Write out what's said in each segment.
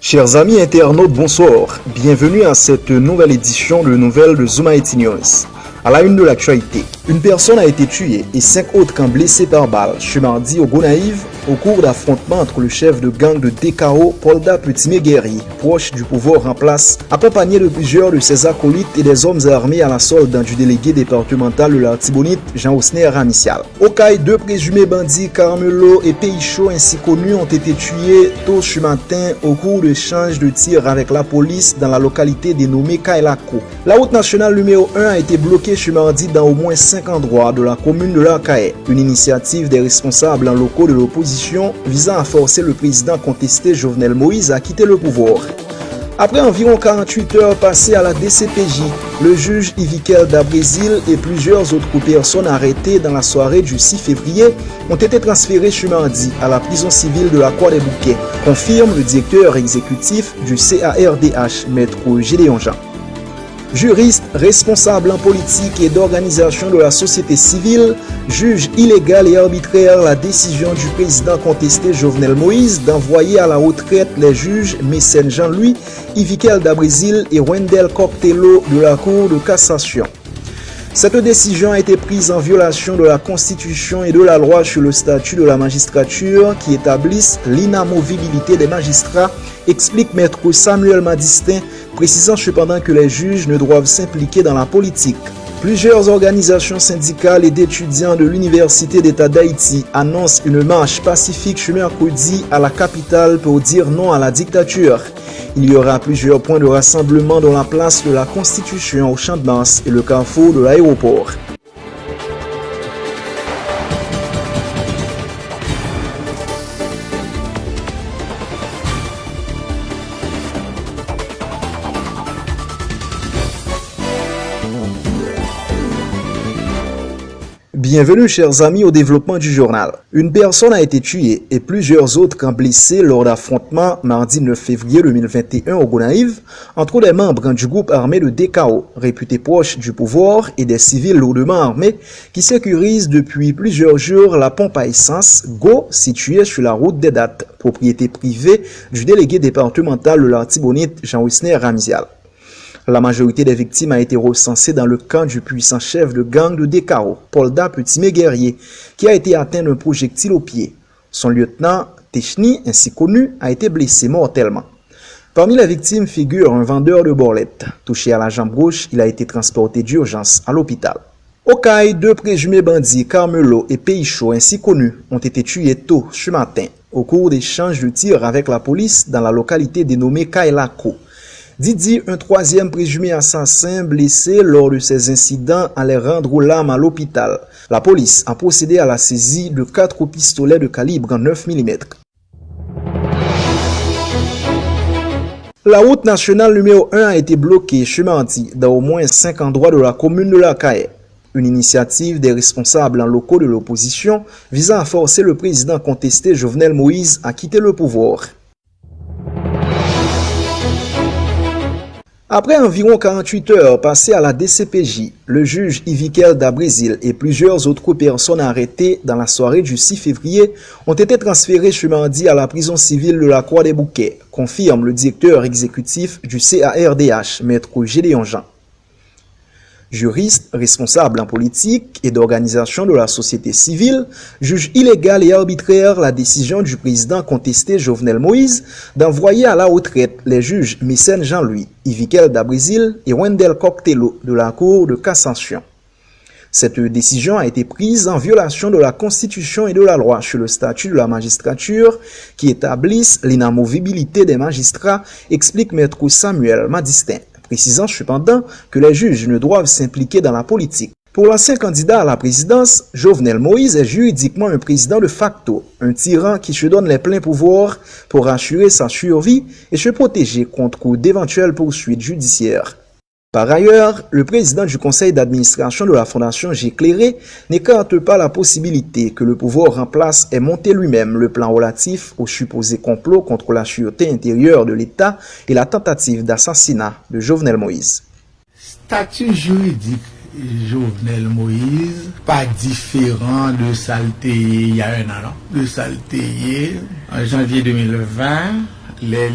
Chers amis internautes, bonsoir. Bienvenue à cette nouvelle édition de nouvelles de Zoom IT News. À la une de l'actualité, une personne a été tuée et 5 autres camps blessés par balle ce mardi au Gonaïve au cours d'affrontements entre le chef de gang de DKO, Polda Petit-Méguerrier, proche du pouvoir en place, accompagné de plusieurs de ses acolytes et des hommes armés à la solde du délégué départemental de l'Artibonite, Jean-Osner Ramicial. Au Caille, 2 présumés bandits, Carmelo et Péicho ainsi connus, ont été tués tôt ce matin au cours d'échanges de tirs avec la police dans la localité dénommée Kailako. La route nationale numéro 1 a été bloquée ce mardi dans au moins 5 endroits de la commune de l'Arcahaie, une initiative des responsables locaux de l'opposition visant à forcer le président contesté Jovenel Moïse à quitter le pouvoir. Après environ 48 heures passées à la DCPJ, le juge Ivikel Dabrésil et plusieurs autres personnes arrêtées dans la soirée du 6 février ont été transférées ce mardi à la prison civile de la Croix-des-Bouquets, confirme le directeur exécutif du CARDH, Maître Gédéon Jean. Juriste, responsable en politique et d'organisation de la société civile, juge illégale et arbitraire la décision du président contesté Jovenel Moïse d'envoyer à la retraite les juges Mécène Jean-Louis, Ivikel Dabrésil et Wendel Coctello de la Cour de cassation. Cette décision a été prise en violation de la Constitution et de la loi sur le statut de la magistrature qui établissent l'inamovibilité des magistrats, explique Maître Samuel Madistin, précisant cependant que les juges ne doivent s'impliquer dans la politique. Plusieurs organisations syndicales et d'étudiants de l'Université d'État d'Haïti annoncent une marche pacifique ce mercredi à la capitale pour dire non à la dictature. Il y aura plusieurs points de rassemblement dans la place de la Constitution au Champ de Mars et le carrefour de l'aéroport. Bienvenue chers amis au développement du journal. Une personne a été tuée et plusieurs autres camps blessés lors d'affrontements mardi 9 février 2021 au Gonaïve entre des membres du groupe armé de DKO, réputé proche du pouvoir, et des civils lourdement armés qui sécurisent depuis plusieurs jours la pompe à essence Go située sur la route des Dates, propriété privée du délégué départemental de l'Artibonite Jean-Osner Ramicial. La majorité des victimes a été recensée dans le camp du puissant chef de gang de DKO, Polda Petit-Méguerrier, qui a été atteint d'un projectile au pied. Son lieutenant, Techni, ainsi connu, a été blessé mortellement. Parmi les victimes figure un vendeur de borlettes. Touché à la jambe gauche, il a été transporté d'urgence à l'hôpital. Au Caille, 2 présumés bandits, Carmelo et Péicho, ainsi connus, ont été tués tôt ce matin, au cours d'échanges de tirs avec la police dans la localité dénommée Kailako. Didi, un 3e présumé assassin blessé lors de ces incidents, allait rendre aux larmes à l'hôpital. La police a procédé à la saisie de 4 pistolets de calibre 9 mm. La route nationale numéro 1 a été bloquée ce mardi dans au moins 5 endroits de la commune de l'Arcahaie. Une initiative des responsables locaux de l'opposition visant à forcer le président contesté Jovenel Moïse à quitter le pouvoir. Après environ 48 heures passées à la DCPJ, le juge Ivikel Dabrésil et plusieurs autres personnes arrêtées dans la soirée du 6 février ont été transférées ce mardi à la prison civile de la Croix-des-Bouquets, confirme le directeur exécutif du CARDH, Maître Gédéon Jean. Juriste, responsable en politique et d'organisation de la société civile, juge illégale et arbitraire la décision du président contesté Jovenel Moïse d'envoyer à la retraite les juges Mécène Jean-Louis, Ivikel Dabrésil et Wendel Coctello de la Cour de cassation. Cette décision a été prise en violation de la Constitution et de la loi sur le statut de la magistrature qui établissent l'inamovibilité des magistrats, explique Maître Samuel Madistin, précisant cependant que les juges ne doivent s'impliquer dans la politique. Pour l'ancien candidat à la présidence, Jovenel Moïse est juridiquement un président de facto, un tyran qui se donne les pleins pouvoirs pour assurer sa survie et se protéger contre d'éventuelles poursuites judiciaires. Par ailleurs, le président du conseil d'administration de la Fondation J'éclairé n'écarte pas la possibilité que le pouvoir en place ait monté lui-même le plan relatif au supposé complot contre la sûreté intérieure de l'État et la tentative d'assassinat de Jovenel Moïse. Statut juridique Jovenel Moïse, pas différent de ça il y a un an, de ça en janvier 2020. les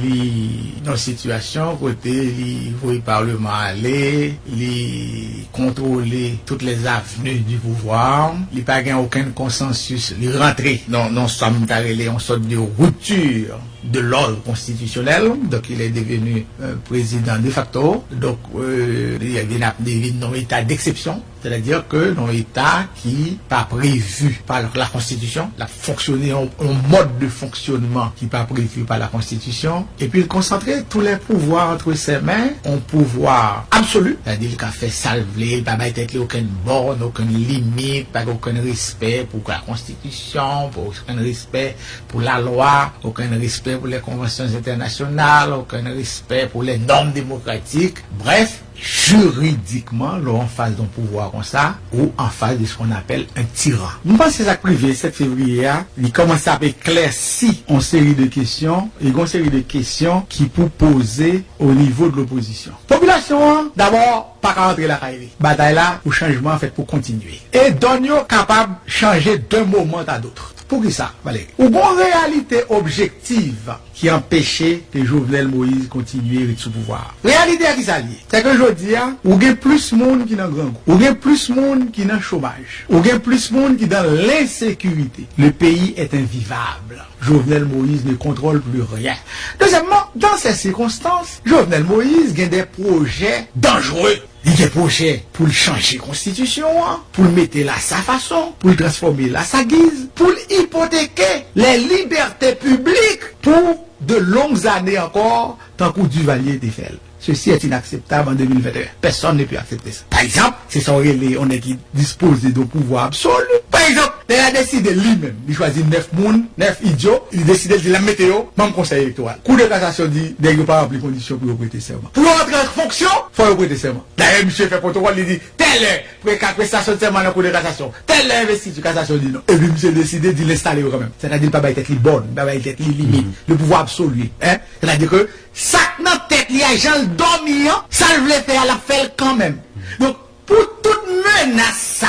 dans situation côté li voit parlement aller, li contrôler toutes les avenues du pouvoir, li pas gain aucun consensus, li rentrer dans somme d'arrêter en sorte de rupture de l'ordre constitutionnel, donc il est devenu président de facto, donc il y a un état d'exception, c'est-à-dire que dans l'état qui pas prévu par la Constitution, la fonctionner en mode de fonctionnement qui pas prévu par la Constitution, et puis il concentrait tous les pouvoirs entre ses mains en pouvoir absolu, c'est-à-dire qu'il a fait salver, pas mettre aucune borne, aucune limite, pas aucun respect pour la Constitution, aucun respect pour la loi, aucun respect pour les conventions internationales, aucun respect pour les normes démocratiques. Bref, juridiquement, là, en face d'un pouvoir comme ça, ou en face de ce qu'on appelle un tyran. Nous pensons que ça privé, 7 février, il commence à éclaircir une série de questions, et une série de questions qui pour poser au niveau de l'opposition. Population, d'abord, pas qu'à rentrer la caille. Bataille là, pour changement fait pour continuer. Et donne capable de changer d'un moment à l'autre. Pour qui ça, Valérie? Ou une réalité objective qui empêchait que Jovenel Moïse continue avec son pouvoir. Réalité à qui ça lié? C'est que je dis, ou il y a plus de monde qui dans grand groupe, ou il y a plus de monde qui dans le chômage, ou il y a plus de monde qui dans l'insécurité. Le pays est invivable. Jovenel Moïse ne contrôle plus rien. Deuxièmement, dans ces circonstances, Jovenel Moïse a des projets dangereux. Il y a des projets pour changer la constitution, pour le mettre là à sa façon, pour le transformer là à sa guise, pour hypothéquer les libertés publiques pour de longues années encore, tant que Duvalier était fait. Ceci est inacceptable en 2021. Personne ne peut accepter ça. Par exemple, c'est son relais, on est qui dispose de pouvoir absolu. Par exemple, il a décidé lui-même, il choisit 9 idiots, il décide de la météo, même conseil électoral. Cour de cassation dit, dès que pas remplir les conditions pour prêter serment. Pour entrer en fonction, il faut prêter serment. D'ailleurs, monsieur fait protocole, il dit, telle prestation de serment dans la cour de cassation, telle investiture cassation dit non. Et puis, monsieur décidé de l'installer quand même. C'est-à-dire, pas être bonne, pas être limite, le pouvoir absolu. Hein? C'est-à-dire que, ça n'a tête, les gens dormir, ça le voulait faire, la fait quand même. Donc, pour toute menace, ça,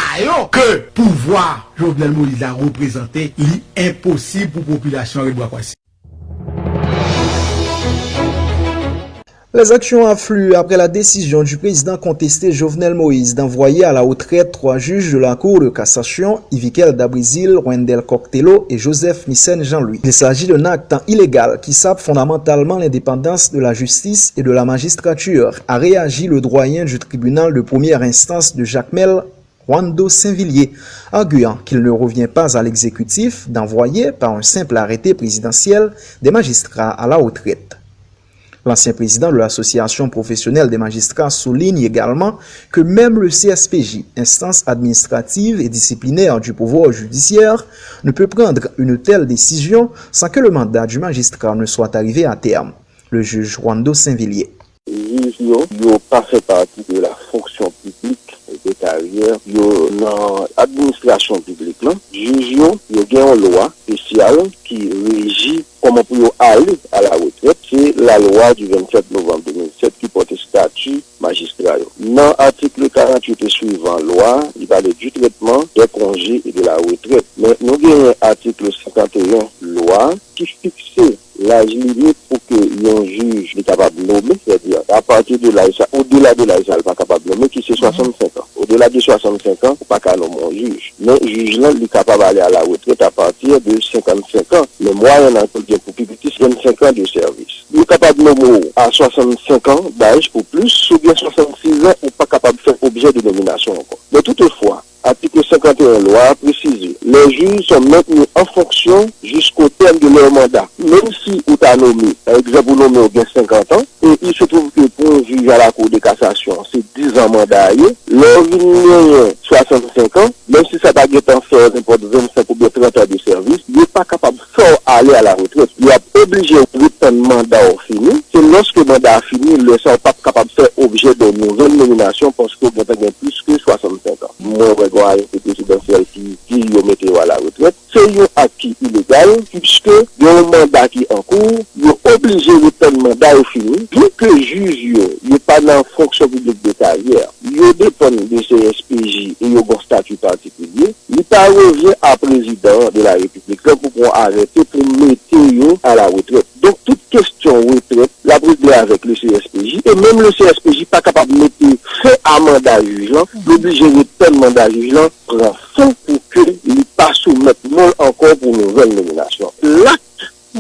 que pouvoir Jovenel Moïse a représenté, il est impossible pour la population de Bois-Kwasi. Les actions affluent après la décision du président contesté Jovenel Moïse d'envoyer à la retraite 3 juges de la Cour de cassation, Ivikel Dabrizil, Wendel Coctello et Joseph Nissen Jean-Louis. Il s'agit d'un acte illégal qui sape fondamentalement l'indépendance de la justice et de la magistrature, a réagi le doyen du tribunal de première instance de Jacmel, Wando Saint-Villiers, arguant qu'il ne revient pas à l'exécutif d'envoyer par un simple arrêté présidentiel des magistrats à la retraite. L'ancien président de l'association professionnelle des magistrats souligne également que même le CSPJ, instance administrative et disciplinaire du pouvoir judiciaire, ne peut prendre une telle décision sans que le mandat du magistrat ne soit arrivé à terme. Le juge Wando Saint-Villiers. Les juges n'ont pas fait partie de la fonction publique de carrière, dans l'administration publique. Les juges ont une loi spéciale qui régit comment pour aller à la retraite. C'est la loi du 27 novembre 2007 qui porte statut magistral. Dans l'article 48 et suivant loi, il parle du traitement des congés et de la retraite. Mais nous avons l'article 51 loi qui fixe l'âge limite pour que un juge soit capable de nommer, c'est-à-dire à partir de l'âge, au-delà de l'âge, il n'est pas capable de nommer, qui c'est 65 ans. Au-delà de 65 ans, il n'est pas nommer un juge. Mais le juge là, il est capable d'aller à la retraite à partir de 55 ans. Le moyen pour plus petit, 25 ans de service. Il est capable de nommer à 65 ans d'âge ou plus, ou bien 66 ans, ou pas capable de faire objet de nomination encore. Mais toutefois, article 51 loi précise, les juges sont maintenus en fonction jusqu'au terme de leur mandat. Même si vous avez nommé, par exemple, vous nommez au bien 50 ans, et il se trouve que pour un juge à la Cour de cassation, c'est 10 ans mandat, leur vie 65 ans, même si ça va être en faire n'importe 25 ou bien 30 ans de service, il n'est pas capable de faire aller à la retraite. Il est obligé de un mandat fini. C'est lorsque le mandat a fini, il ne sont pas capable de faire objet de nouvelle nomination parce qu'il y a plus que 65 ans. Moi, je vois un présidentiel qui met à la retraite. C'est un acquis illégal puisque il y a un mandat qui est en cours, il est obligé de faire un mandat fini. Vu que le juge n'est pas dans la fonction publique de carrière, il dépend de CSPJ et il y a un statut particulier, l'État revient à président de la République pour arrêter pour mettre à la retraite. Donc, toute question parler avec le CSPJ, et même le CSPJ pas capable de mettre fait à mandat juge, l'obligé de faire mandat juge, prend fin pour que il pas soumettre non encore pour une nouvelle nomination. L'acte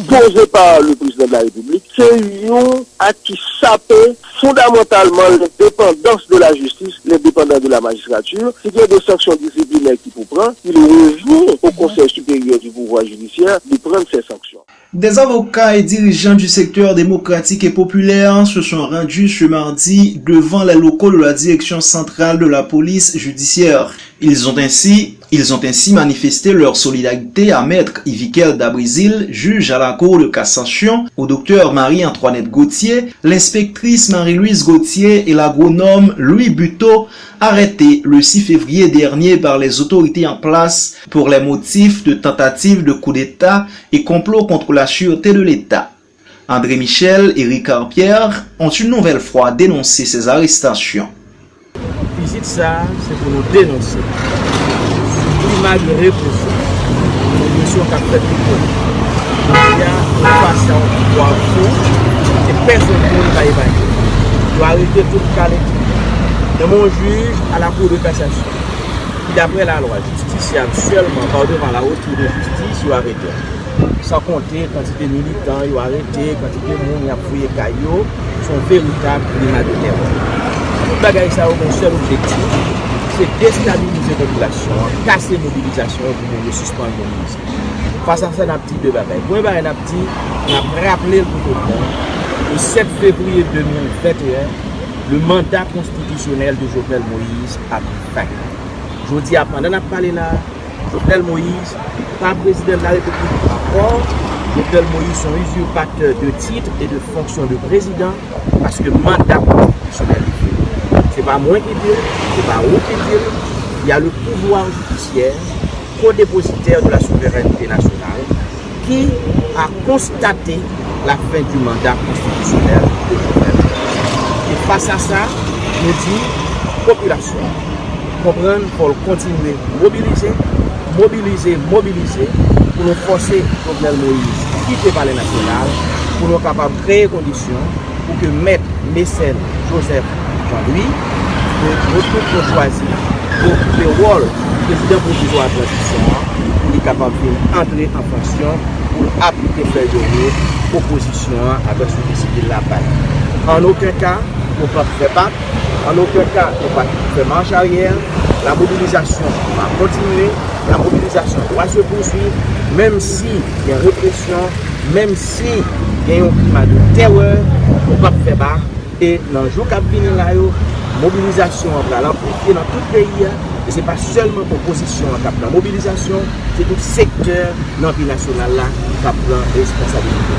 posé par le président de la République, c'est un acte qui sape fondamentalement l'indépendance de la justice, l'indépendance de la magistrature. S'il y a des sanctions disciplinaires qu'il faut prendre, il revient au Conseil supérieur du pouvoir judiciaire de prendre ces sanctions. Des avocats et dirigeants du secteur démocratique et populaire se sont rendus ce mardi devant les locaux de la direction centrale de la police judiciaire. Ils ont ainsi manifesté leur solidarité à Maître Yvikel Dabrizil, juge à la Cour de cassation, au docteur Marie-Antoinette Gauthier, l'inspectrice Marie-Louise Gauthier et l'agronome Louis Buteau, arrêtés le 6 février dernier par les autorités en place pour les motifs de tentative de coup d'État et complot contre la sûreté de l'État. André Michel et Ricard Pierre ont une nouvelle fois dénoncé ces arrestations. Visite ça, c'est pour nous dénoncer. Climat de répression, répression qu'a fait tout le monde. Il y a une façon de pouvoir fou et personne ne va évacuer. Il doit arrêter toute qualité. De mon juge à la Cour de cassation, qui d'après la loi justiciable seulement par devant la haute cour de justice, il a arrêté. Sans compter quantité de militants, il a arrêté, quantité de monde, il a fouillé caillot, son véritable climat de terreur. Tout le bagage, ça a un seul objectif, c'est déstabiliser la population, casser la mobilisation pour nous suspendre le ministère. Face à ça, on a petit deux bagages. Pour un petit, on a rappelé le protocole. Le 7 février 2021, le mandat constitutionnel de Jovenel Moïse a pris fin. Je dis, pendant qu'on a parlé là, Jovenel Moïse, pas président de la République encore, Jovenel Moïse sont usurpateurs de titres et de fonctions de président parce que le mandat constitutionnel est fait. Ce n'est pas moi qui dis, ce n'est pas vous qui dis. Il y a le pouvoir judiciaire, co-dépositaire de la souveraineté nationale, qui a constaté la fin du mandat constitutionnel de Jovenel Moïse. Et face à ça, nous dit, population, comprendre, il faut continuer à mobiliser pour nous forcer Jovenel Moïse quitter le palais national, pour nous capables de créer conditions pour que Maître Mécène Joseph Jean-Louis, nous choisir pour occuper le rôle du président provisoire de transition, pour être capable d'entrer en fonction pour appliquer feuille de route, opposition avec ce décidé de la balle. En aucun cas, on ne peut pas faire battre. En aucun cas, on ne peut pas faire marche arrière. La mobilisation va continuer. La mobilisation doit se poursuivre. Même si il y a répression, même si il y a un climat de terreur, on ne peut pas faire battre. Et dans le jour qui vient là, la mobilisation va l'amplifier dans tout le pays. Et ce n'est pas seulement l'opposition qui a la mobilisation, c'est tout le secteur dans la vie nationale là qui a la responsabilité.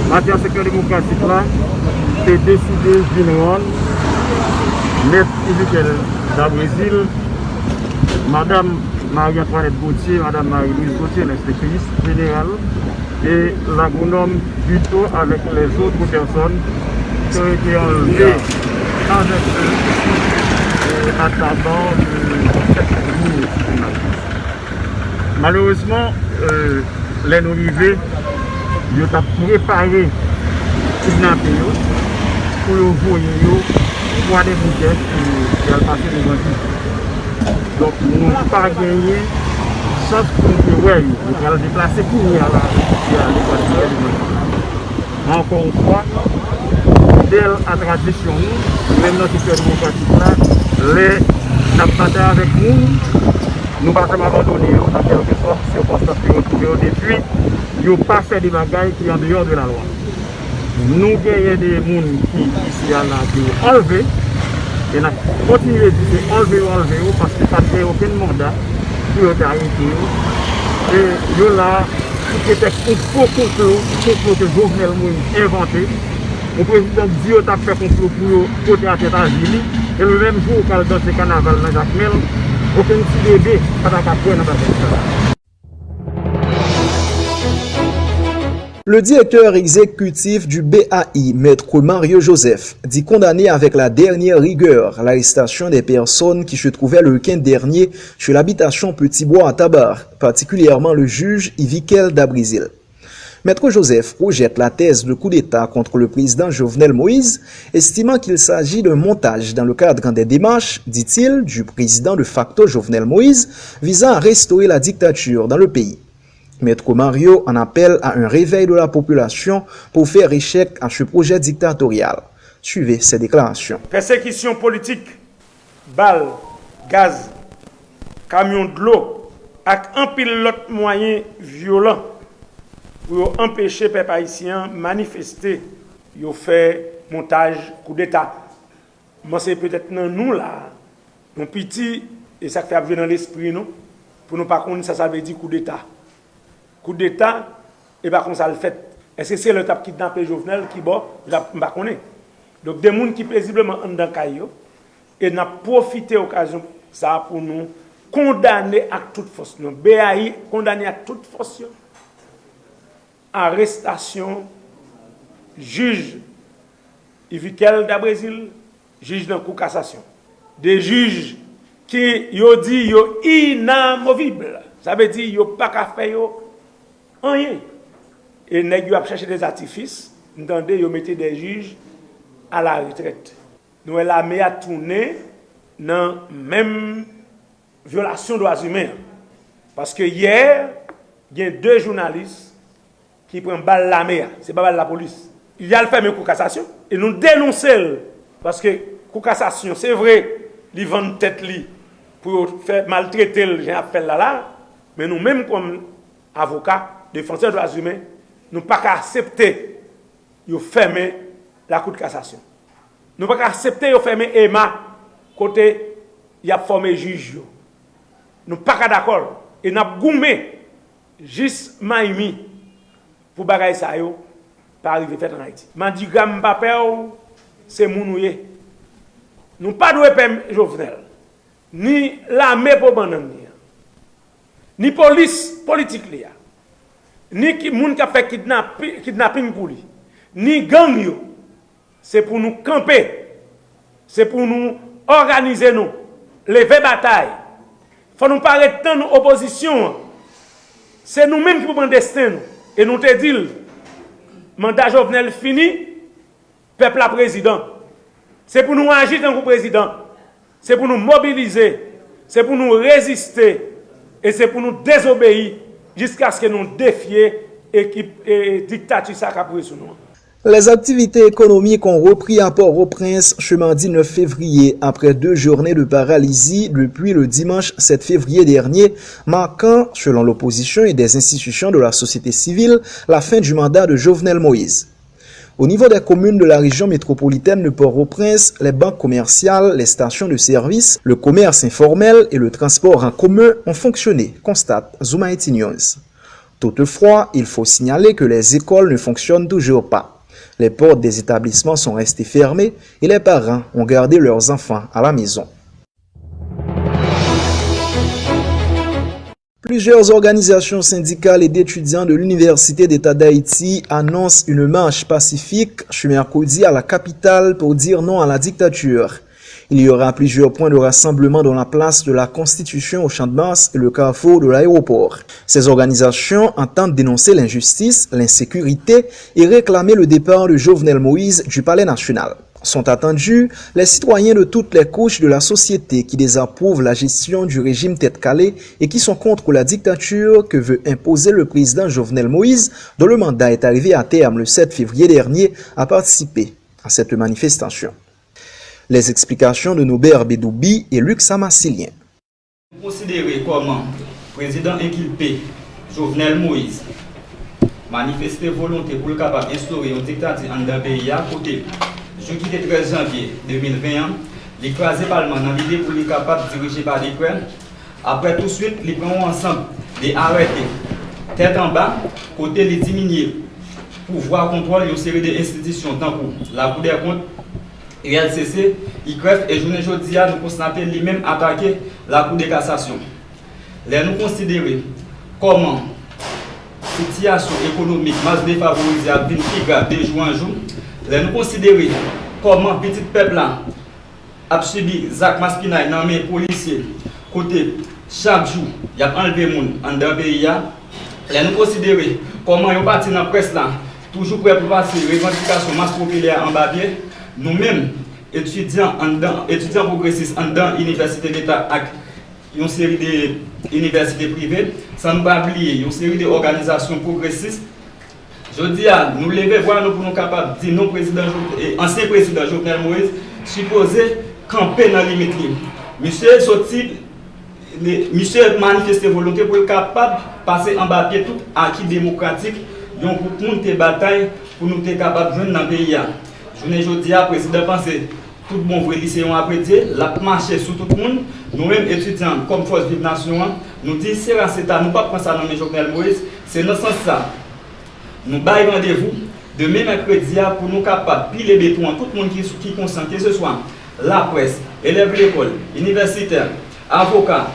En matière de secteur démocratique là, c'est décidé d'une Maître Yvikel Dabrizil, Madame Marie-Antoinette Gauthier, Madame Marie-Louise Gauthier, l'inspectrice générale, et l'agronome Buteau avec les autres personnes qui ont été enlevées avec eux attendant de 7 jours. Malheureusement, les non-arrivés, ils ont préparé kidnappé pour le voyer pour aller bouquets qui ont passé devant lui. Donc nous n'avons pas gagné sauf pour ouais, nous allons déplacer pour nous à l'école. Encore une fois, dès la tradition, même notre secteur démocratique là, les n'abandonnent avec nous, nous ne pouvons pas abandonner en quelque sorte circonstances que nous trouvons depuis, nous n'avons pas fait des bagailles qui sont en dehors de la loi. Nous avons des gens qui ici à la qui ont enlevé, et nous avons continué de enlever parce que ça n'a aucun mandat pour arrêter. Et nous là, c'était un faux complot que Jovenel Moïse inventé. Le président dit qu'il a fait complot pour côté à États-Unis. Et le même jour qu'il a dans ce carnaval dans Jacques Mel, aucun petit bébé n'a pas pu faire dans la. Le directeur exécutif du BAI, Maître Mario Joseph, dit condamner avec la dernière rigueur l'arrestation des personnes qui se trouvaient le week-end dernier chez l'habitation Petit Bois à Tabar, particulièrement le juge Yvikel Dabrizil. Maître Joseph projette la thèse de coup d'État contre le président Jovenel Moïse, estimant qu'il s'agit d'un montage dans le cadre des démarches, dit-il, du président de facto Jovenel Moïse, visant à restaurer la dictature dans le pays. Maître Mario en appelle à un réveil de la population pour faire échec à ce projet dictatorial. Suivez ces déclarations. Persécution politique, balles, gaz, camions de l'eau, avec un pilote moyen violent pour empêcher les peuples haïtiens de manifester, ils ont fait montage coup d'État. Moi, c'est peut-être nous là, nos petits, et ça fait venir dans l'esprit, nous, pour nous pas connaître ça veut dire coup d'État. Coup d'État, et pas comme ça le fait. Est-ce que c'est le tap kidnappé Jovenel qui bon, je ne connais pas. Donc, des gens qui paisiblement en dans caillou et n'a profité de l'occasion ça pour nous condamner à toute force. Nous, BAI, condamner à toute force. Arrestation, juge Ivikel da Brésil, juge dans la Cour de cassation. Des juges qui yo dit yo inamovible. Ça veut dire yo pas qu'à faire rien. Et nèg yo a cherché des artifices, entendez yo mettez des juges à la retraite. Nous l'armée a tourné dans même violation des droits humains. Parce que hier, il y a 2 journalistes qui prennent balle l'armée, c'est pas balle la police. Il y a le fait une cour cassation et nous dénonçons parce que cour cassation, c'est vrai, ils vendent tête li pour faire maltraiter le gens appel là, mais nous même comme avocats, défenseurs des droits humains, nous pas qu'à accepter de fermer la cour de cassation. Nous pas qu'à accepter de fermer EMA côté il a formé juge. Nous pas qu'à d'accord et n'a goumé juste Maïmi pour bagay sa yo pas arriver fait en Haïti. Mandigam Mbappé c'est mounouye. Nous pas doué pem Jovenel. Ni l'armée pour banan ni police politique li ni qui moun qui fait kidnapping pour lui. Ni gang yo. C'est pour nous camper. C'est pour nous organiser nous lever bataille. Faut nous pas rester nous opposition. C'est nous-mêmes qui pouvons destin nous. Et nous te disons, mandat Jovenel fini, peuple à président. C'est pour nous agir dans le président. C'est pour nous mobiliser. C'est pour nous résister. Et c'est pour nous désobéir jusqu'à ce que nous défions et dictature ça qui sur nous. Les activités économiques ont repris à Port-au-Prince ce mardi 9 février, après 2 journées de paralysie depuis le dimanche 7 février dernier, marquant, selon l'opposition et des institutions de la société civile, la fin du mandat de Jovenel Moïse. Au niveau des communes de la région métropolitaine de Port-au-Prince, les banques commerciales, les stations de service, le commerce informel et le transport en commun ont fonctionné, constate Zumaïti News. Toutefois, il faut signaler que les écoles ne fonctionnent toujours pas. Les portes des établissements sont restées fermées et les parents ont gardé leurs enfants à la maison. Plusieurs organisations syndicales et d'étudiants de l'Université d'État d'Haïti annoncent une marche pacifique ce mercredi à la capitale pour dire non à la dictature. Il y aura plusieurs points de rassemblement dans la place de la Constitution au Champ de Mars et le carrefour de l'aéroport. Ces organisations entendent dénoncer l'injustice, l'insécurité et réclamer le départ de Jovenel Moïse du Palais national. Sont attendus les citoyens de toutes les couches de la société qui désapprouvent la gestion du régime tête-calée et qui sont contre la dictature que veut imposer le président Jovenel Moïse, dont le mandat est arrivé à terme le 7 février dernier, à participer à cette manifestation. Les explications de Norbert Bedoubi et Luc Samassilien. Considérez comment le président inculpé Jovenel Moïse manifesté volonté pour le capable d'instaurer une dictature en d'un pays à côté. Jeudi 13 janvier 2021, l'écrasé Parlement dans l'idée pour le capable de diriger par décret. Après tout de suite, les prennent ensemble des arrêtés. Tête en bas, côté les diminuer. Pouvoir contrôle une série d'institutions tant que la Cour des comptes, RLCC, ICREF et journée jeudi nous constatons lui-même attaquer la Cour de cassation. Les nous considérer comment situation économique masse défavorisée a été plus grave de jour en jour. Les nous considérer comment petit peuple a subi Zach Maspinaï dans les policiers côté chaque jour il a enlevé monde en dans pays. Les nous considérer comment ils parti dans la presse là, toujours prêt pour passer revendication masse populaire en Babier, nous-mêmes, étudiants progressistes en dans l'université d'État avec une série d'universités privées, sans nous pas oublier une série d'organisations progressistes. Je dis à nous lever voir nous pour nous capables de dire non ancien président Jovenel Moïse supposé camper dans la limite. Monsieur sorti, monsieur manifesté volonté pour être capable de passer en bas pied tout acquis démocratique, donc pour nous te bataille pour nous être capable de joindre dans le pays. Je dis à président penser tout bon vrai lycéen après dire la marcher sur tout le monde, nous-mêmes étudiants comme Force Vive Nation, nous disons c'est à nous pas penser à nommer Jovenel Moïse, c'est dans ce sens ça. Nous baillons rendez-vous demain mercredi pour nous capables de piler béton tout le monde qui est conscient, que ce soit la presse, élèves de l'école, universitaires, avocats,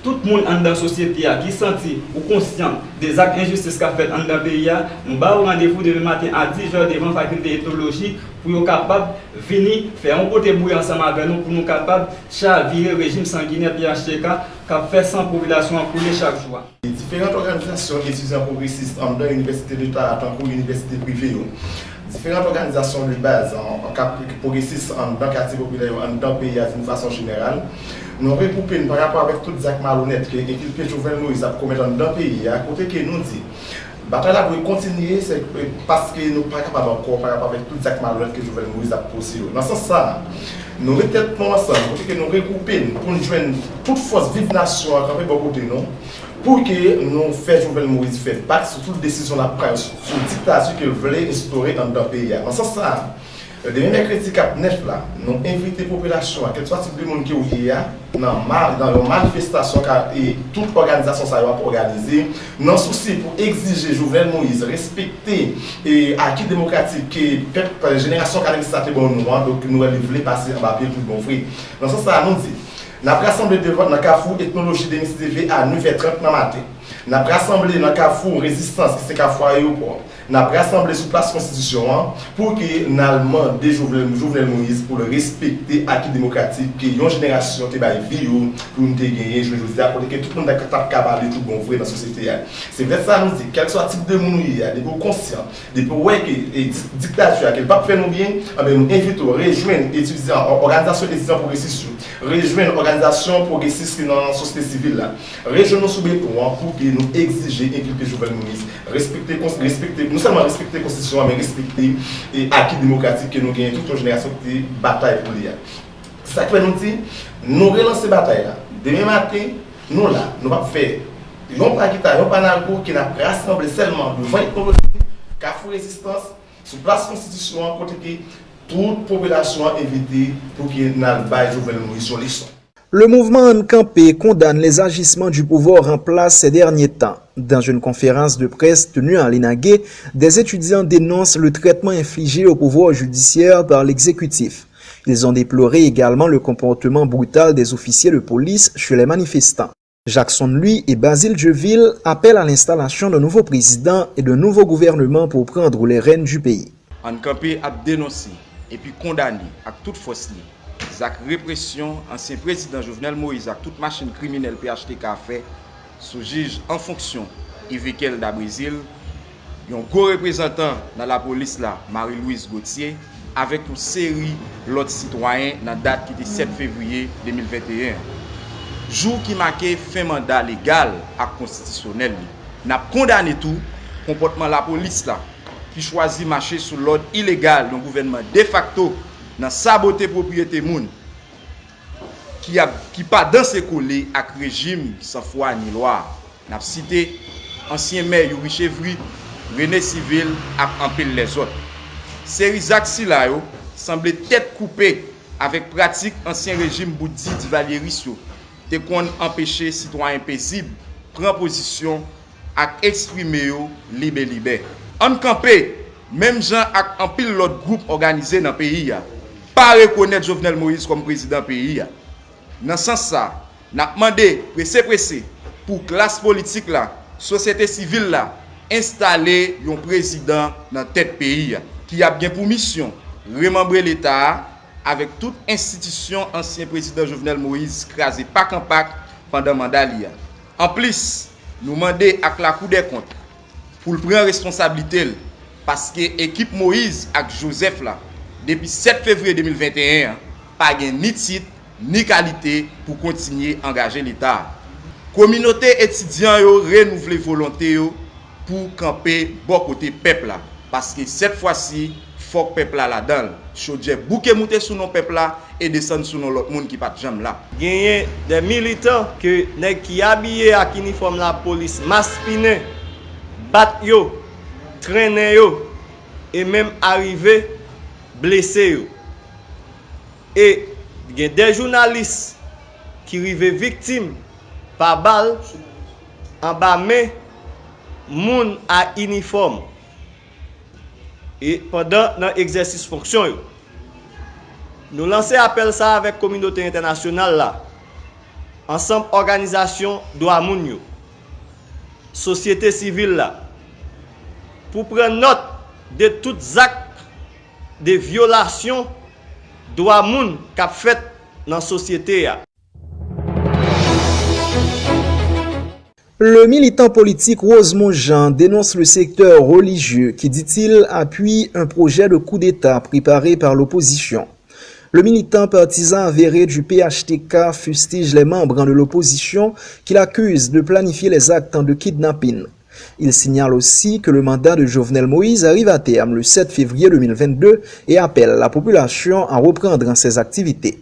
tout le monde dans la société qui est senti ou conscient des actes d'injustice qu'a fait dans le pays. Nous baillons rendez-vous demain matin à 10h devant la faculté d'ethnologie pour être capables de venir faire un côté bouillir ensemble avec nous pour nous capables de chavirer le régime sanguinaire PHTK qui a fait 100 populations couler chaque jour. Différentes organisations étudiants progressistes en dans l'université d'État tant que l'université privée, différentes organisations de base en progressistes en dans le quartier populaire en dans le pays d'une façon générale, nous regroupons par rapport avec tous les actes malhonnêtes que l'équipe Jovenel Moïse a commis dans le pays, à côté que nous dit. La bataille doit continuer parce que nous ne sommes pas capables encore par rapport avec tous les actes malhonnêtes que Jovenel Moïse a posés. Dans ce sens, nous mettons ensemble, pour que nous regroupons, pour nous joindre toute force vive nation à camper beaucoup de nous, pour que nous fassions Jovenel Moïse faire part sur toute décision de la presse, sur la dictature qu'il voulait instaurer dans le pays. Dans ce sens, demain mercredi 9 là, nous invitons la population, quel soit type de monde qui est là, dans une manifestation et toute organisation ça va organiser, dans souci pour exiger Jovenel Moïse respecter et acquis démocratique que la génération qui a été bon nous, donc nous voulons passer en papier pour bon frère. Dans ce sens, nous dit, nous avons rassemblé devant le Carrefour Ethnologie de MCTV à 9h30 dans le matin. Nous avons rassemblé dans le Carrefour Résistance, qui est Carrefour Aéroport. Nous avons rassemblé sur place Constitution pour que nous demandions Jovenel Moïse pour le respecter acquis démocratique, que une génération qui va vivre pour nous gagner. Je veux dire, que tout le monde est capable de tout bon vrai dans la société. C'est vrai ça nous dit, quel soit le type de monde, des gens conscients, des gens qui sont dictature, qui ne pas faire nous bien, nous invitons à rejoindre étudiants, organisation d'étudiants progressistes, rejoindre organisation progressiste dans la société civile, rejoindre sous béton pour que nous exiger inculper Jovenel Moïse, respecter, non seulement respecter la Constitution, mais respecter l'acquis démocratique que nous gagnons toute une génération qui bataille pour lui. C'est ça que nous dit, nous relancer la bataille. Demain matin, nous là, nous allons faire un paquita, un panargo qui n'a rassemblé seulement devant l'écologie, Carrefour Résistance, sur place Constitution, côté que toute population est invitée pour qu'il n'aille pas Jovenel Moïse sur les sons. Le mouvement Encampé condamne les agissements du pouvoir en place ces derniers temps. Dans une conférence de presse tenue à l'Inagué, des étudiants dénoncent le traitement infligé au pouvoir judiciaire par l'exécutif. Ils ont déploré également le comportement brutal des officiers de police chez les manifestants. Jackson, lui, et Basile Jeville appellent à l'installation d'un nouveau président et d'un nouveau gouvernement pour prendre les rênes du pays. Encampé a dénoncé et puis condamné à toute force la répression ancien président Jovenel Moïse à toute machine criminelle PHTK a fait sous juge en fonction Yvikel da Brésil, un gros représentant dans la police là, Marie-Louise Gauthier, avec une série d'autres citoyens dans la date qui était 7 février 2021. Jour qui marquait fin mandat légal et constitutionnel. Nous avons condamné tout comportement de la police là, qui choisit marcher sous l'ordre illégal d'un gouvernement de facto dans saboter propriété moun qui pas dans ses collés avec régime sans foi ni loi. N'a cité ancien maire Yuri Chevry, René Civil et en pile les autres. Série actes là yo semblait tête coupée avec pratique ancien régime bouddhiste Valéry te qu'on empêcher citoyens paisibles prendre position et exprimer yo libre. En campé même gens avec en pile l'autre groupe organisé dans le pays pas reconnaître Jovenel Moïse comme président pays. Dans ce sens ça, n'a demandé pressé pour classe politique là, société civile là, installer un président dans tête pays qui a bien pour mission remembrer l'État avec toute institution ancien président Jovenel Moïse crasé pack en pack pendant mandat. En plus, nous demander à la Cour des comptes pour prendre responsabilité parce que l'équipe Moïse avec Joseph là, depuis 7 février 2021, pas ni titre ni qualité pour continuer à engager l'État. Communauté étudiante yo renouveler volonté yo pour camper bon côté peuple là parce que cette fois-ci faut que peuple là-dedans chodje bouke monter sous nos peuple là et descendre sous nos l'autre monde qui pas jambe là. Gagné des militants que nèg qui habillé avec uniforme la police maspiné bat yo traîner yo et même arrivé blessé yo. Et il y a des journalistes qui arrivent victimes par balle en bas mais moun à uniforme et pendant l'exercice fonction nous lancer appel ça avec communauté internationale là ensemble organisation droit moun yo société civile là pour prendre note de tous actes de violation droit moun qu'a fait dans société ya. Le militant politique Rosemont Jean dénonce le secteur religieux qui, dit-il, appuie un projet de coup d'État préparé par l'opposition. Le militant partisan avéré du PHTK fustige les membres de l'opposition qui l'accusent de planifier les actes de kidnapping. Il signale aussi que le mandat de Jovenel Moïse arrive à terme le 7 février 2022 et appelle la population à reprendre ses activités.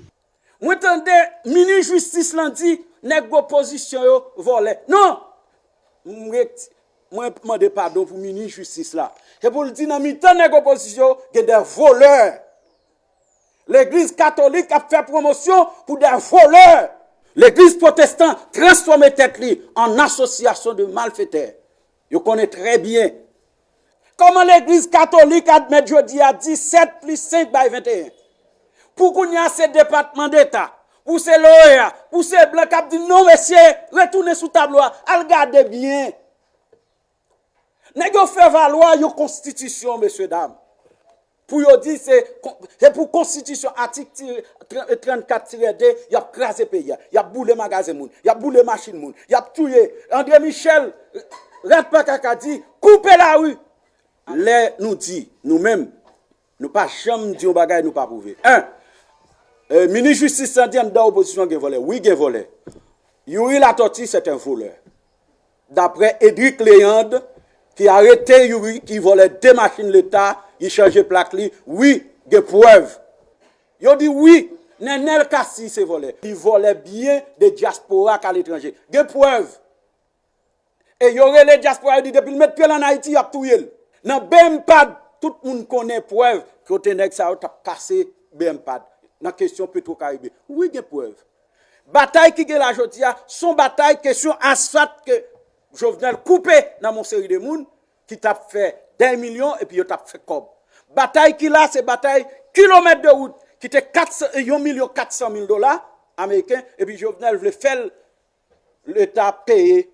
Vous entendez, ministre justice l'a dit, nèg opposition yo volé. Non! Moi demande pardon pour ministre justice là. C'est pour le dire dans mi-temps nèg opposition, il y a des voleurs. L'église catholique a fait promotion pour des voleurs. L'église protestante transforme tête li en association de malfaiteurs. Je connais très bien. Comment l'église catholique admet jeudi à 17 plus 5 by 21. Pour qu'on y a ces départements d'État, pour ces lawyers, pour ces blancs qui disent non, monsieur, retournez sous tableau, regardez bien. N'est-ce pas faire valoir une constitution, messieurs, dames. Pour yo dire, c'est pour constitution, article 34-D, il y a crasé pays, il y a boulé magasin, il y a boulé machine, il y a tué. André Michel, Red Pakaka dit, coupez la rue. Les nous dit, nous-mêmes, nous pas jamais dit au bagage, nous pas prouvé. Ministre justice dit dans l'opposition qui volé. Oui, qui volé. Yuri Latortue, c'est un voleur. D'après Edric Léandre, qui a arrêté Yuri, qui volait 2 machines l'État, il changeait plaque li. Oui, des preuves. Il dit oui, Nenel Kassi c'est volé. Il volait bien des diaspora à l'étranger. Des preuves. Et il y aurait les diaspora, il dit depuis le mettre pied en Haïti, il a tout yel. Dans BMPAD, tout le monde connaît preuve que Tenek ça a cassé BMPAD. Dans la question Petro-Caribé. Oui, il y a preuve. Bataille qui est la jodia, son bataille, question asphalte que Jovenel coupé dans mon série de moun, qui t'a fait 10 millions et puis il t'a fait comme. Bataille qui là, c'est bataille kilomètre de route, qui était 1,4 $, américains, et puis Jovenel voulait faire l'État payer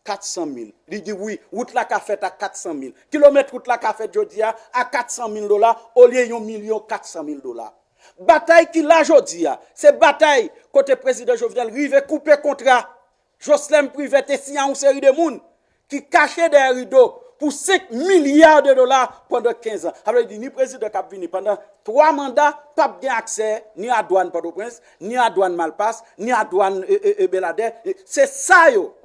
400 000. Il dit oui, route la qu'a fait à 400 000. Kilomètre route la qu'a fait jodia à 400 000 $, au lieu de 1,4 million $. Bataille qui la jodia, c'est bataille côté président Jovenel rive couper contrat. Jocelyn Privé te signé une série de monde qui cachait des rideaux pour 5 milliards de $, pendant 15 ans. Alors il dit ni président cap vini pendant 3 mandats, pas bien accès ni à douane Port-au-Prince, ni à douane Malpasse, ni à douane Belader. C'est ça yo.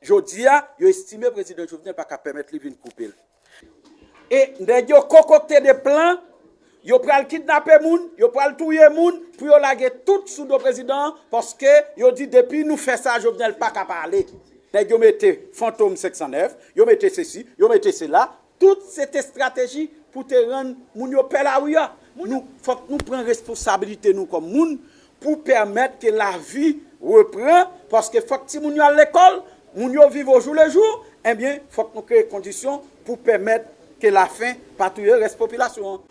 Jodia, yo estimé président Jovenel pas capable permettre lui venir couper. Et nèg yo concocté des plans. Yo pral kidnapper moun, yo pral touyer moun, pour yo laguer tout sous le président parce que yo dit depuis nous fait ça Jovenel pas qu'à parler. Nèg yo mette fantôme 509, yo mette ceci, yo mette cela, toute cette stratégie pour te rendre moun yo pè la ouya. Nous faut que nous prendre responsabilité nous comme moun pour permettre que la vie reprend parce que faut que si moun yo à l'école, moun yo vivent au jour le jour, eh bien faut que nous créer conditions pour permettre que la faim patrouille reste population.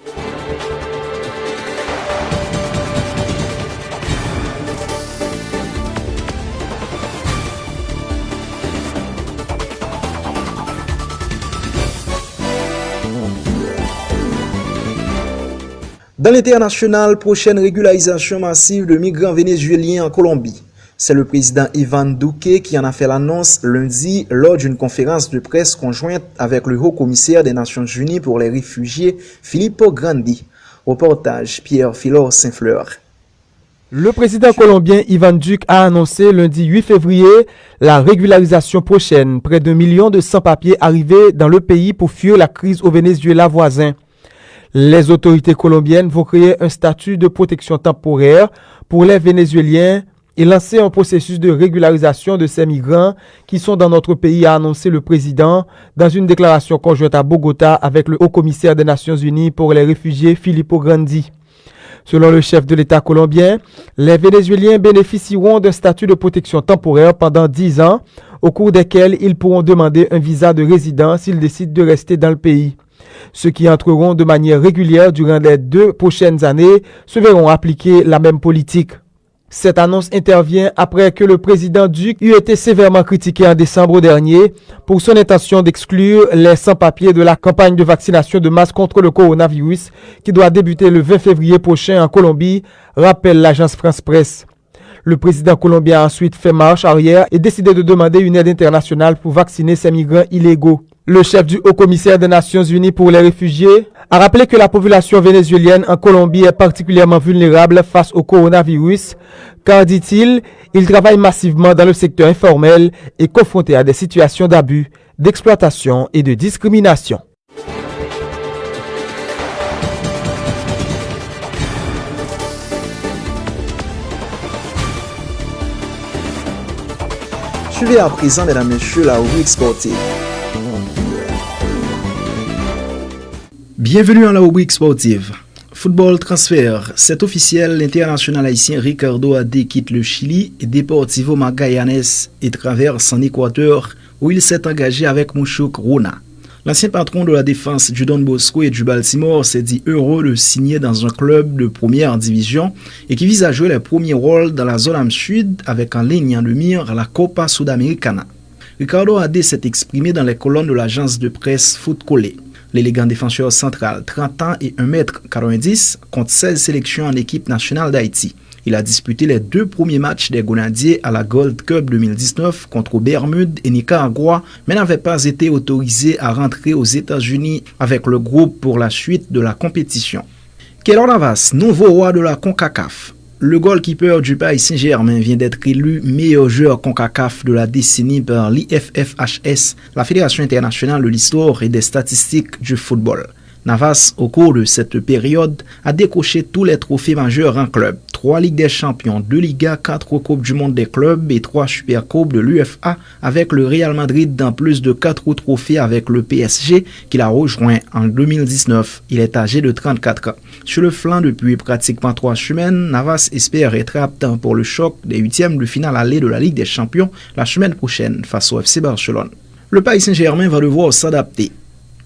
Dans l'international, prochaine régularisation massive de migrants vénézuéliens en Colombie. C'est le président Ivan Duque qui en a fait l'annonce lundi lors d'une conférence de presse conjointe avec le haut-commissaire des Nations Unies pour les réfugiés, Filippo Grandi. Reportage Pierre Philor Saint-Fleur. Le président colombien Ivan Duque a annoncé lundi 8 février la régularisation prochaine. Près d'1 million de sans-papiers arrivés dans le pays pour fuir la crise au Venezuela voisin. Les autorités colombiennes vont créer un statut de protection temporaire pour les Vénézuéliens et lancer un processus de régularisation de ces migrants qui sont dans notre pays, a annoncé le président dans une déclaration conjointe à Bogota avec le haut-commissaire des Nations Unies pour les réfugiés, Filippo Grandi. Selon le chef de l'État colombien, les Vénézuéliens bénéficieront d'un statut de protection temporaire pendant 10 ans, au cours desquels ils pourront demander un visa de résidence s'ils décident de rester dans le pays. Ceux qui entreront de manière régulière durant les 2 prochaines années se verront appliquer la même politique. Cette annonce intervient après que le président Duque eut été sévèrement critiqué en décembre dernier pour son intention d'exclure les sans-papiers de la campagne de vaccination de masse contre le coronavirus qui doit débuter le 20 février prochain en Colombie, rappelle l'agence France Presse. Le président colombien a ensuite fait marche arrière et décidé de demander une aide internationale pour vacciner ces migrants illégaux. Le chef du haut-commissaire des Nations Unies pour les réfugiés a rappelé que la population vénézuélienne en Colombie est particulièrement vulnérable face au coronavirus, car, dit-il, ils travaillent massivement dans le secteur informel et confrontés à des situations d'abus, d'exploitation et de discrimination. Suivez à présent, mesdames et messieurs, la rubrique sportive. Bienvenue dans la rubrique sportive. Football transfert. C'est officiel, l'international haïtien Ricardo Adé quitte le Chili et Deportivo Magallanes et traverse en Équateur où il s'est engagé avec Mouchouk Rouna. L'ancien patron de la défense du Don Bosco et du Baltimore s'est dit heureux de signer dans un club de première division et qui vise à jouer les premiers rôles dans la zone am sud avec en ligne de mire la Copa Sudamericana. Ricardo Adé s'est exprimé dans les colonnes de l'agence de presse Foot Collé. L'élégant défenseur central, 30 ans et 1,90 m, compte 16 sélections en équipe nationale d'Haïti. Il a disputé les 2 premiers matchs des Grenadiers à la Gold Cup 2019 contre Bermude et Nicaragua, mais n'avait pas été autorisé à rentrer aux États-Unis avec le groupe pour la suite de la compétition. Keylor Navas, nouveau roi de la CONCACAF. Le goalkeeper du Paris Saint-Germain vient d'être élu meilleur joueur CONCACAF de la décennie par l'IFFHS, la Fédération internationale de l'histoire et des statistiques du football. Navas, au cours de cette période, a décoché tous les trophées majeurs en club. 3 Ligues des Champions, 2 Ligas, 4 Coupes du Monde des clubs et 3 Supercoupes de l'UFA avec le Real Madrid dans plus de 4 trophées avec le PSG qu'il a rejoint en 2019. Il est âgé de 34 ans. Sur le flanc depuis pratiquement 3 semaines, Navas espère être apte pour le choc des 8e de finale aller de la Ligue des Champions la semaine prochaine face au FC Barcelone. Le Paris Saint-Germain va devoir s'adapter.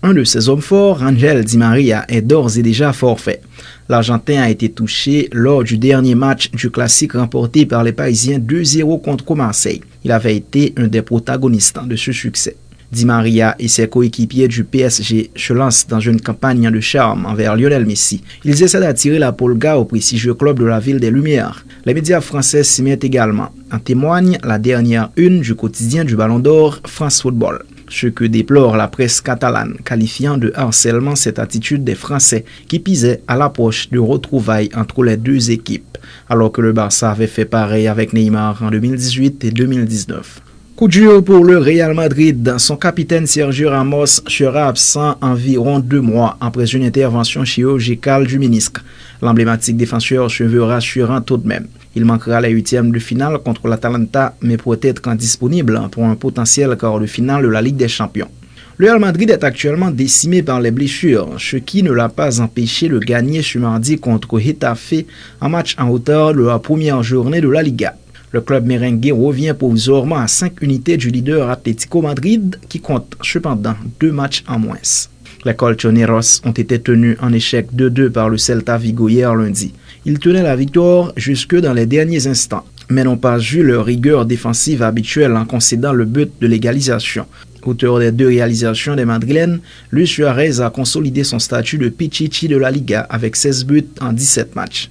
Un de ses hommes forts, Ángel Di María, est d'ores et déjà forfait. L'Argentin a été touché lors du dernier match du classique remporté par les Parisiens 2-0 contre Marseille. Il avait été un des protagonistes de ce succès. Di María et ses coéquipiers du PSG se lancent dans une campagne de charme envers Lionel Messi. Ils essaient d'attirer la Polga au prestigieux club de la Ville des Lumières. Les médias français s'y mettent également. En témoigne la dernière une du quotidien du Ballon d'Or, France Football. Ce que déplore la presse catalane, qualifiant de harcèlement cette attitude des Français qui pisaient à l'approche de retrouvailles entre les 2 équipes, alors que le Barça avait fait pareil avec Neymar en 2018 et 2019. Coup dur pour le Real Madrid. Son capitaine Sergio Ramos sera absent environ 2 mois après une intervention chirurgicale du ménisque. L'emblématique défenseur se veut rassurant tout de même. Il manquera les 8e de finale contre l'Atalanta, mais pourrait être indisponible pour un potentiel quart de finale de la Ligue des Champions. Le Real Madrid est actuellement décimé par les blessures, ce qui ne l'a pas empêché de gagner ce mardi contre Getafe, un match en hauteur de la première journée de la Liga. Le club merengue revient provisoirement à 5 unités du leader Atlético Madrid, qui compte cependant 2 matchs en moins. Les Colchoneros ont été tenus en échec 2-2 par le Celta Vigo hier lundi. Ils tenaient la victoire jusque dans les derniers instants, mais n'ont pas eu leur rigueur défensive habituelle en concédant le but de l'égalisation. Auteur des 2 réalisations des Madrilènes, Luis Suarez a consolidé son statut de Pichichi de la Liga avec 16 buts en 17 matchs.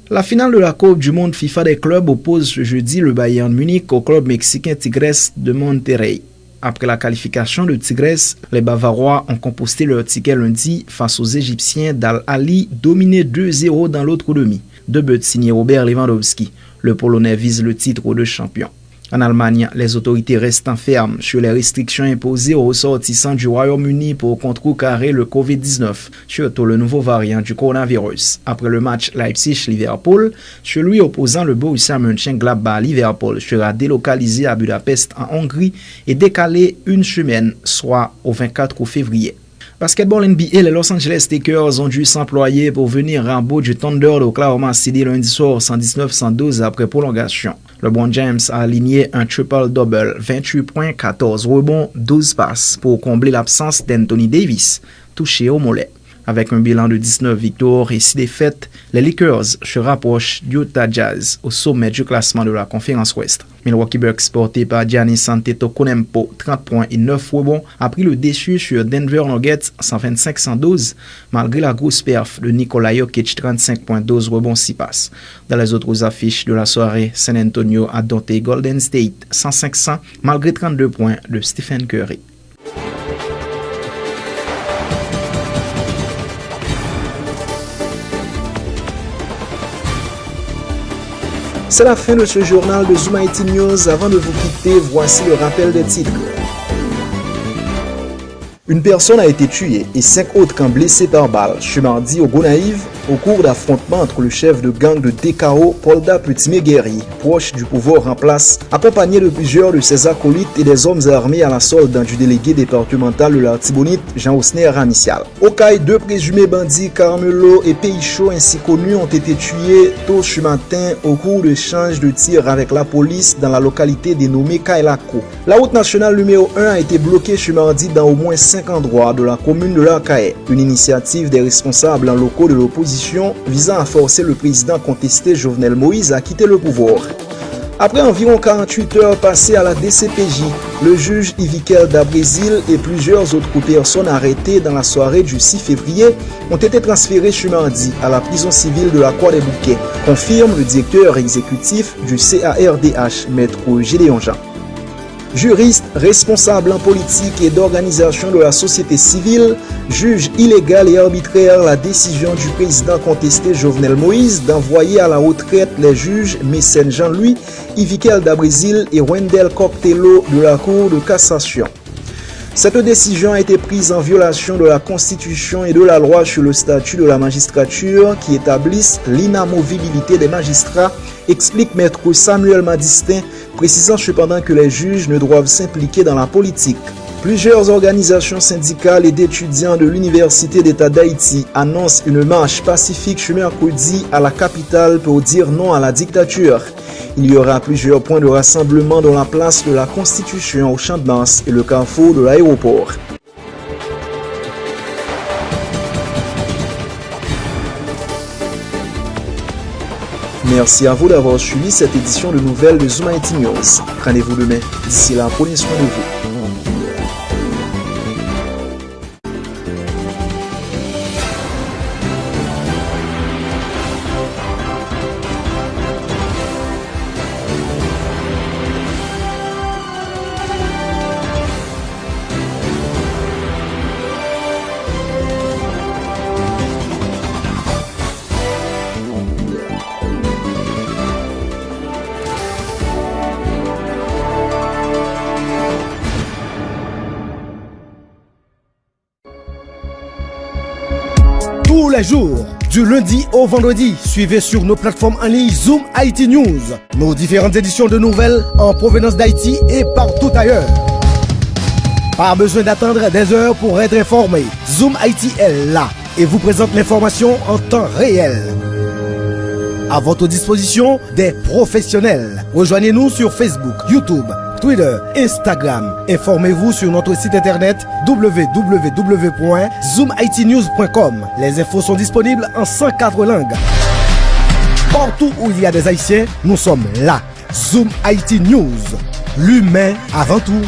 La finale de la Coupe du Monde FIFA des clubs oppose ce jeudi le Bayern Munich au club mexicain Tigres de Monterrey. Après la qualification de Tigres, les Bavarois ont composté leur ticket lundi face aux Égyptiens d'Al Ahly, dominés 2-0 dans l'autre demi. 2 buts signés Robert Lewandowski. Le Polonais vise le titre de champion. En Allemagne, les autorités restent fermes sur les restrictions imposées aux ressortissants du Royaume-Uni pour contrecarrer le Covid-19, surtout le nouveau variant du coronavirus. Après le match Leipzig-Liverpool, celui opposant le Borussia Mönchengladbach-Liverpool sera délocalisé à Budapest en Hongrie et décalé une semaine, soit au 24 février. Basketball NBA, les Los Angeles Lakers ont dû s'employer pour venir à bout du Thunder d'Oklahoma City lundi soir 119-112 après prolongation. LeBron James a aligné un triple-double, 28 points, 14 rebonds, 12 passes pour combler l'absence d'Anthony Davis, touché au mollet. Avec un bilan de 19 victoires et 6 défaites, les Lakers se rapprochent du Utah Jazz au sommet du classement de la conférence Ouest. Milwaukee Bucks, porté par Giannis Antetokounmpo, 30 points et 9 rebonds, a pris le dessus sur Denver Nuggets 125-112, malgré la grosse perf de Nikola Jokic, 35 points, 12 rebonds, 6 passes. Dans les autres affiches de la soirée, San Antonio a dompté Golden State 100-500, malgré 32 points de Stephen Curry. C'est la fin de ce journal de Zoom IT News. Avant de vous quitter, voici le rappel des titres. Une personne a été tuée et 5 autres camps blessés par balle ce mardi au Gonaïve au cours d'affrontements entre le chef de gang de DKO, Polda Petit-Mégueri, proche du pouvoir en place, accompagné de plusieurs de ses acolytes et des hommes armés à la solde du délégué départemental de l'Artibonite, Jean-Osner Ranicial. Au Caille, 2 présumés bandits, Carmelo et Peicho ainsi connus, ont été tués tôt ce matin au cours d'échanges de tirs avec la police dans la localité dénommée Kailako. La route nationale numéro 1 a été bloquée ce mardi dans au moins 5 endroits de la commune de l'Arcahaie. Une initiative des responsables locaux de l'opposition visant à forcer le président contesté Jovenel Moïse à quitter le pouvoir. Après environ 48 heures passées à la DCPJ, le juge Ivikel Dabrésil et plusieurs autres personnes arrêtées dans la soirée du 6 février ont été transférées ce mardi à la prison civile de la Croix-des-Bouquets, confirme le directeur exécutif du CARDH, Maître Gédéon Jean. Juriste, responsable en politique et d'organisation de la société civile, juge illégale et arbitraire la décision du président contesté Jovenel Moïse d'envoyer à la retraite les juges Mécène Jean-Louis, Ivikel Dabrésil et Wendel Coctello de la Cour de cassation. Cette décision a été prise en violation de la Constitution et de la loi sur le statut de la magistrature qui établissent l'inamovibilité des magistrats, explique Maître Samuel Madistin, précisant cependant que les juges ne doivent s'impliquer dans la politique. Plusieurs organisations syndicales et d'étudiants de l'Université d'État d'Haïti annoncent une marche pacifique ce mercredi à la capitale pour dire non à la dictature. Il y aura plusieurs points de rassemblement dans la place de la Constitution au Champ de Mars et le carrefour de l'aéroport. Merci à vous d'avoir suivi cette édition de nouvelles de Zoom IT News. Rendez-vous demain. D'ici là, prenez soin de vous. Tous les jours, du lundi au vendredi, suivez sur nos plateformes en ligne Zoom IT News, nos différentes éditions de nouvelles en provenance d'Haïti et partout ailleurs. Pas besoin d'attendre des heures pour être informé. Zoom IT est là et vous présente l'information en temps réel. À votre disposition, des professionnels. Rejoignez-nous sur Facebook, YouTube, Twitter, Instagram. Informez-vous sur notre site internet www.zoomitnews.com. Les infos sont disponibles en 104 langues. Partout où il y a des Haïtiens, nous sommes là. Zoom IT News. L'humain avant tout.